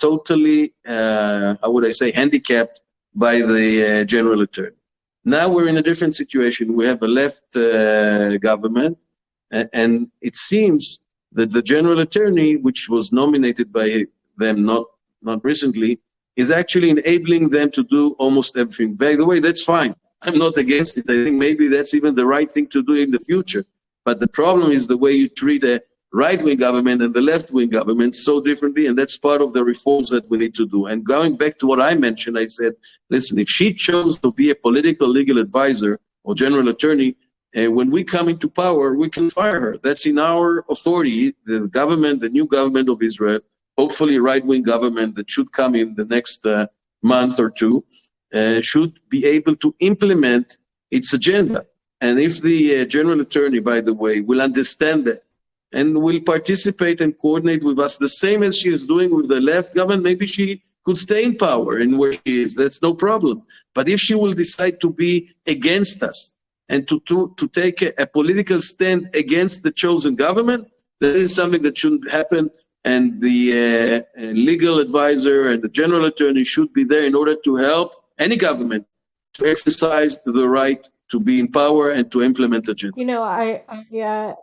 totally, handicapped by the general attorney. Now we're in a different situation. We have a left government, and it seems that the general attorney, which was nominated by them not recently, is actually enabling them to do almost everything. By the way, that's fine. I'm not against it. I think maybe that's even the right thing to do in the future. But the problem is the way you treat a right-wing government and the left-wing government so differently, and that's part of the reforms that we need to do. And going back to what I mentioned, I said, listen, if she chose to be a political legal advisor or general attorney, when we come into power, we can fire her. That's in our authority. The government, the new government of Israel, hopefully a right-wing government that should come in the next month or two, should be able to implement its agenda. And if the general attorney, by the way, will understand that and will participate and coordinate with us the same as she is doing with the left government, maybe she could stay in power and where she is. That's no problem. But if she will decide to be against us and to take a political stand against the chosen government, that is something that shouldn't happen. And the legal advisor and the general attorney should be there in order to help any government to exercise the right to be in power and to implement agenda. You know,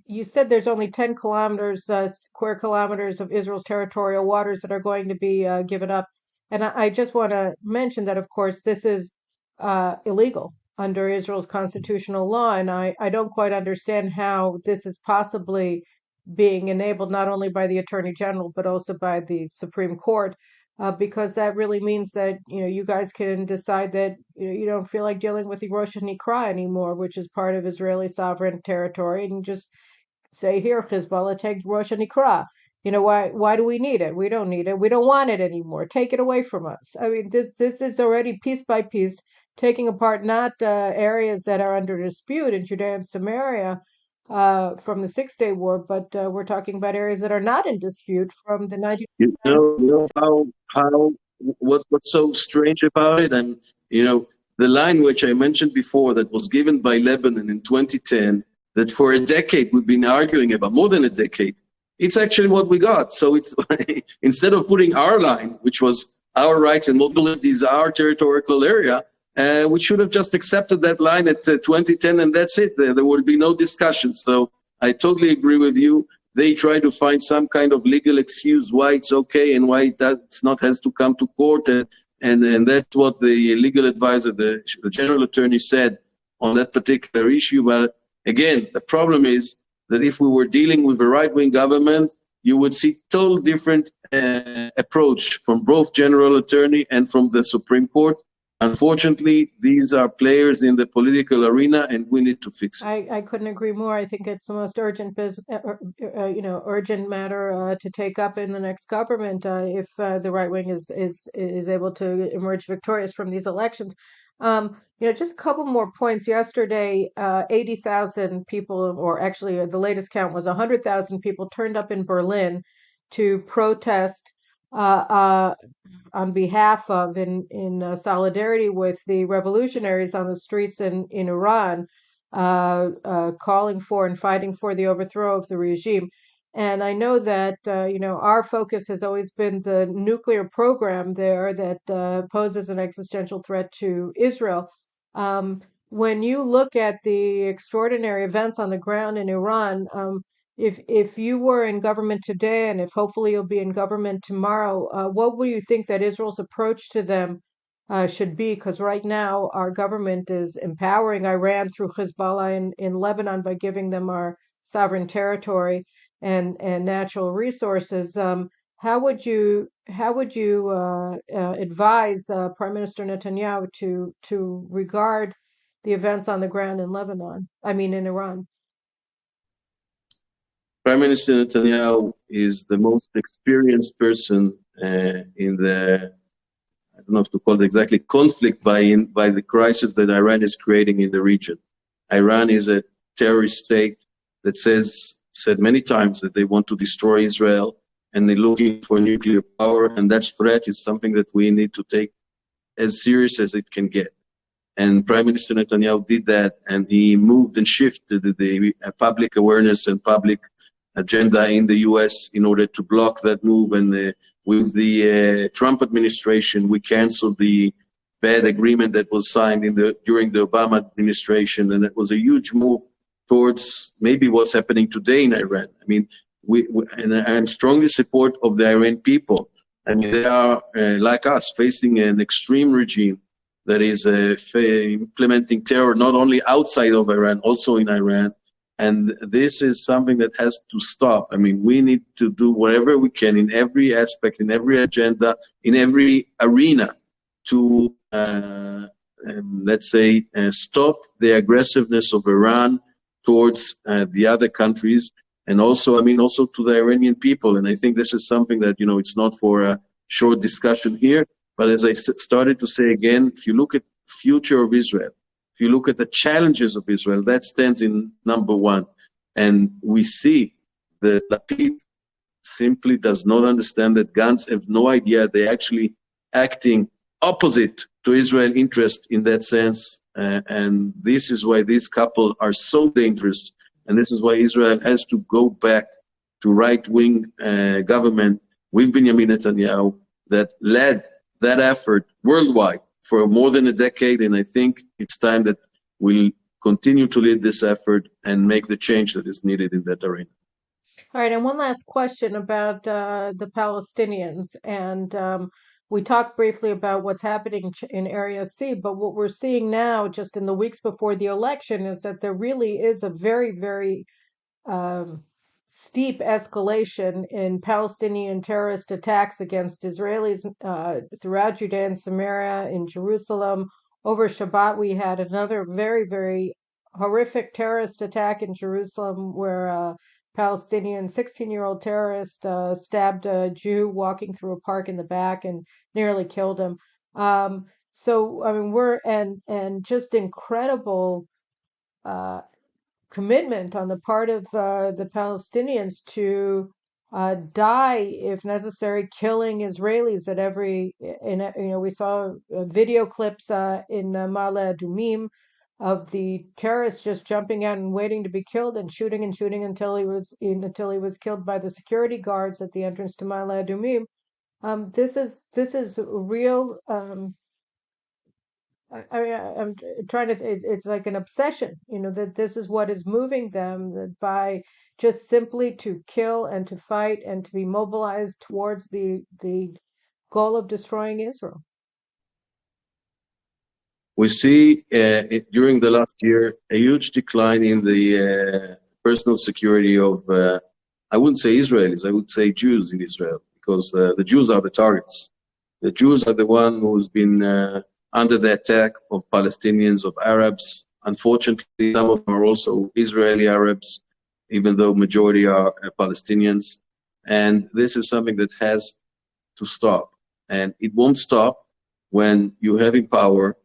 you said there's only 10 kilometers, square kilometers of Israel's territorial waters that are going to be given up. And I just want to mention that, of course, this is illegal under Israel's constitutional law. And I don't quite understand how this is possibly being enabled not only by the Attorney General, but also by the Supreme Court, because that really means that, you know, you guys can decide that you don't feel like dealing with the Rosh Nikra anymore, which is part of Israeli sovereign territory, and just say, here, Hezbollah, take Rosh Nikra. You know, why do we need it? We don't need it. We don't want it anymore. Take it away from us. I mean, this is already piece by piece taking apart not areas that are under dispute in Judea and Samaria from the Six-Day War, but we're talking about areas that are not in dispute from the 19. You know what's so strange about it, and the line which I mentioned before that was given by Lebanon in 2010, that for a decade we've been arguing about, more than a decade. It's actually what we got. So it's instead of putting our line, which was our rights and mobility is our territorial area, we should have just accepted that line at 2010 and that's it. There would be no discussion. So I totally agree with you. They try to find some kind of legal excuse why it's okay and why that's not has to come to court. And that's what the legal advisor, the general attorney said on that particular issue. But again, the problem is that if we were dealing with a right-wing government, you would see total different approach from both general attorney and from the Supreme Court. Unfortunately, these are players in the political arena, and we need to fix it. I couldn't agree more. I think it's the most urgent urgent matter to take up in the next government if the right wing is able to emerge victorious from these elections. Just a couple more points. Yesterday, 80,000 people, or actually the latest count was 100,000 people, turned up in Berlin to protest on behalf of, in solidarity with the revolutionaries on the streets in Iran, calling for and fighting for the overthrow of the regime. And I know that, our focus has always been the nuclear program there that poses an existential threat to Israel. When you look at the extraordinary events on the ground in Iran, if you were in government today, and if hopefully you'll be in government tomorrow, what would you think that Israel's approach to them should be? Because right now our government is empowering Iran through Hezbollah in Lebanon by giving them our sovereign territory and natural resources. How would you advise Prime Minister Netanyahu to regard the events on the ground in in Iran? Prime Minister Netanyahu is the most experienced person in the, I don't know if to call it exactly conflict by the crisis that Iran is creating in the region. Iran is a terrorist state that said many times that they want to destroy Israel and they're looking for nuclear power, and that threat is something that we need to take as serious as it can get. And Prime Minister Netanyahu did that, and he moved and shifted the public awareness and public agenda in the U.S. in order to block that move. And with the Trump administration, we canceled the bad agreement that was signed during the Obama administration, and it was a huge move towards maybe what's happening today in Iran. I mean, and I'm strongly support of the Iranian people. I mean, they are, like us, facing an extreme regime that is implementing terror not only outside of Iran, also in Iran. And this is something that has to stop. I mean, we need to do whatever we can in every aspect, in every agenda, in every arena to, let's say, stop the aggressiveness of Iran towards the other countries. And also, I mean, also to the Iranian people. And I think this is something that, it's not for a short discussion here. But as I started to say again, if you look at the future of Israel, if you look at the challenges of Israel, that stands in number one. And we see that Lapid simply does not understand that Gantz have no idea they're actually acting opposite to Israel interest in that sense. And this is why these couple are so dangerous. And this is why Israel has to go back to right-wing government with Benjamin Netanyahu that led that effort worldwide for more than a decade. And I think it's time that we'll continue to lead this effort and make the change that is needed in that arena. All right, and one last question about the Palestinians. And we talked briefly about what's happening in Area C, but what we're seeing now, just in the weeks before the election, is that there really is a very, very steep escalation in Palestinian terrorist attacks against Israelis throughout Judea and Samaria, in Jerusalem. Over Shabbat, we had another very, very horrific terrorist attack in Jerusalem where a Palestinian 16-year-old terrorist stabbed a Jew walking through a park in the back and nearly killed him. So, I mean, and just incredible commitment on the part of the Palestinians to die, if necessary, killing Israelis at every. We saw video clips in Ma'ale Adumim of the terrorists just jumping out and waiting to be killed and shooting until he was killed by the security guards at the entrance to Ma'ale Adumim. This is real. I'm trying to, it's like an obsession, that this is what is moving them, that by just simply to kill and to fight and to be mobilized towards the goal of destroying Israel. We see during the last year a huge decline in the personal security of, I wouldn't say Israelis, I would say Jews in Israel, because the Jews are the targets. The Jews are the one who's been under the attack of Palestinians, of Arabs. Unfortunately, some of them are also Israeli Arabs, even though majority are Palestinians. And this is something that has to stop. And it won't stop when you have in power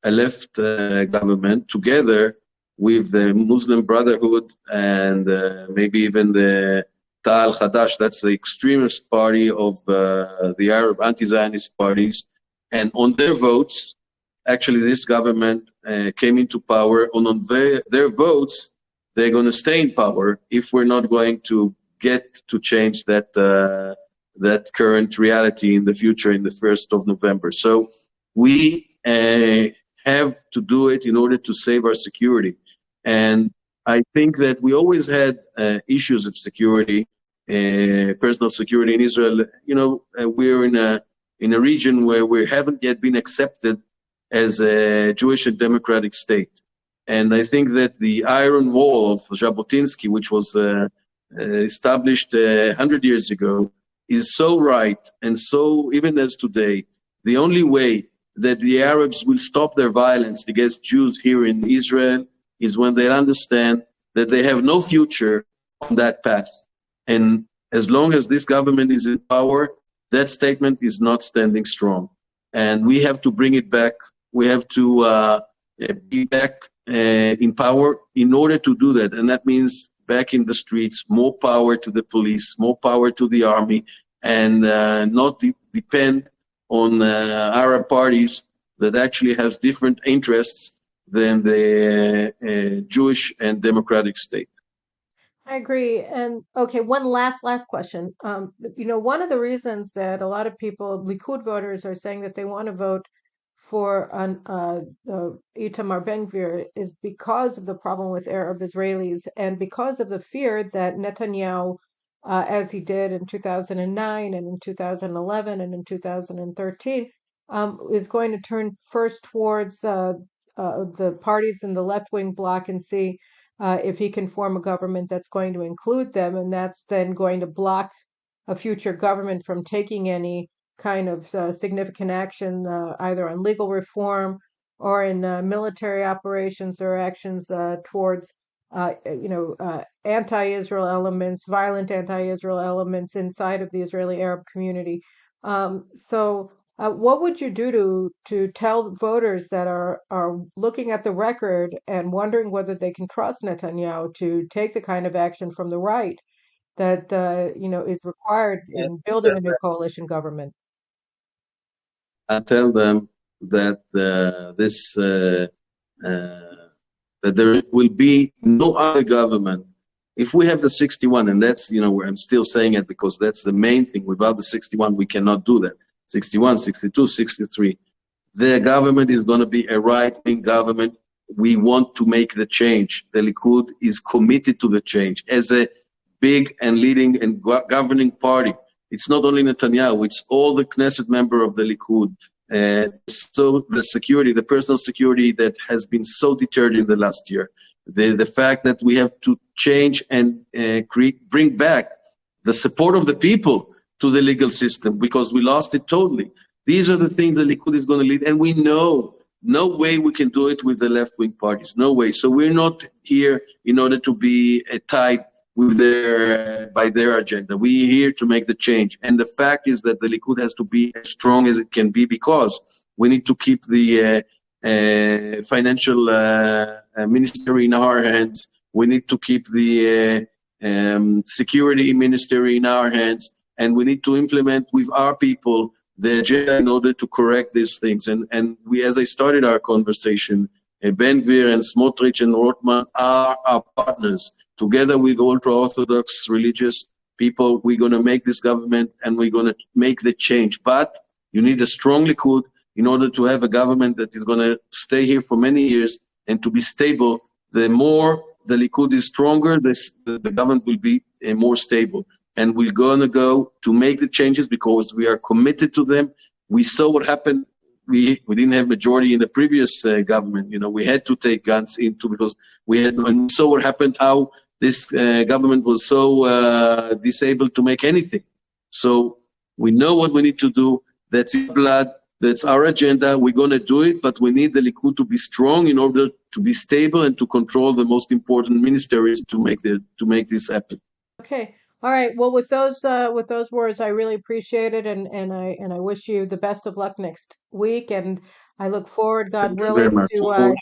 a left government together with the Muslim Brotherhood and maybe even the Ta'al Khadash, that's the extremist party of the Arab anti-Zionist parties. And on their votes, actually this government came into power, and on their votes, they're going to stay in power if we're not going to get to change that current reality in the future, in the 1st of November. So we have to do it in order to save our security. And I think that we always had issues of security, personal security in Israel. We're in a region where we haven't yet been accepted as a Jewish and democratic state. And I think that the Iron Wall of Jabotinsky, which was established 100 years ago, is so right, and so even as today, the only way that the Arabs will stop their violence against Jews here in Israel is when they understand that they have no future on that path. And as long as this government is in power, that statement is not standing strong. And we have to bring it back. We have to be back in power in order to do that. And that means back in the streets, more power to the police, more power to the army, and not depend on Arab parties that actually have different interests than the Jewish and democratic state. I agree. And okay, one last question. One of the reasons that a lot of people, Likud voters, are saying that they want to vote for Itamar Ben-Gvir is because of the problem with Arab Israelis and because of the fear that Netanyahu as he did in 2009 and in 2011 and in 2013, is going to turn first towards the parties in the left-wing bloc and see if he can form a government that's going to include them, and that's then going to block a future government from taking any kind of significant action, either on legal reform or in military operations or actions towards anti-Israel elements, violent anti-Israel elements inside of the Israeli Arab community. What would you do to tell voters that are looking at the record and wondering whether they can trust Netanyahu to take the kind of action from the right that is required in building a new coalition government? I tell them that that there will be no other government. If we have the 61, and that's, where I'm still saying it because that's the main thing. Without the 61, we cannot do that. 61, 62, 63. The government is going to be a right-wing government. We want to make the change. The Likud is committed to the change as a big and leading and governing party. It's not only Netanyahu, it's all the Knesset member of the Likud. So the security, the personal security that has been so deterred in the last year, the fact that we have to change and bring back the support of the people to the legal system because we lost it totally. These are the things the Likud is going to lead, and we know no way we can do it with the left-wing parties, no way. So we're not here in order to be tied with by their agenda. We're here to make the change. And the fact is that the Likud has to be as strong as it can be because we need to keep the financial ministry in our hands. We need to keep the security ministry in our hands. And we need to implement with our people the agenda in order to correct these things. And we, as I started our conversation, Ben Gvir and Smotrich and Rothman are our partners. Together with ultra-Orthodox religious people, we're going to make this government and we're going to make the change. But you need a strong Likud in order to have a government that is going to stay here for many years and to be stable. The more the Likud is stronger, the government will be more stable. And we're going to go to make the changes because we are committed to them. We saw what happened. We didn't have majority in the previous government. We had to take guns into because and saw what happened, how this government was so disabled to make anything. So we know what we need to do. That's our blood. That's our agenda. We're going to do it, but we need the Likud to be strong in order to be stable and to control the most important ministries to make this happen. Okay. All right. Well, with those words, I really appreciate it, and I wish you the best of luck next week. And I look forward, God willing, to.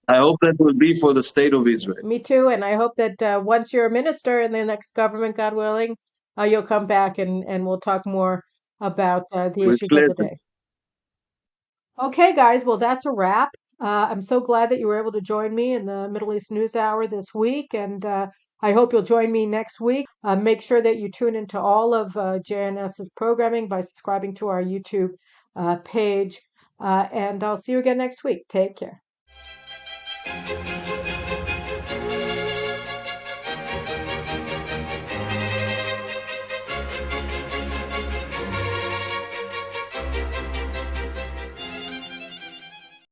I hope that will be for the state of Israel. Me too, and I hope that once you're a minister in the next government, God willing, you'll come back and we'll talk more about the issues of the day. Okay, guys. Well, that's a wrap. I'm so glad that you were able to join me in the Middle East News Hour this week, and I hope you'll join me next week. Make sure that you tune into all of JNS's programming by subscribing to our YouTube page, and I'll see you again next week. Take care.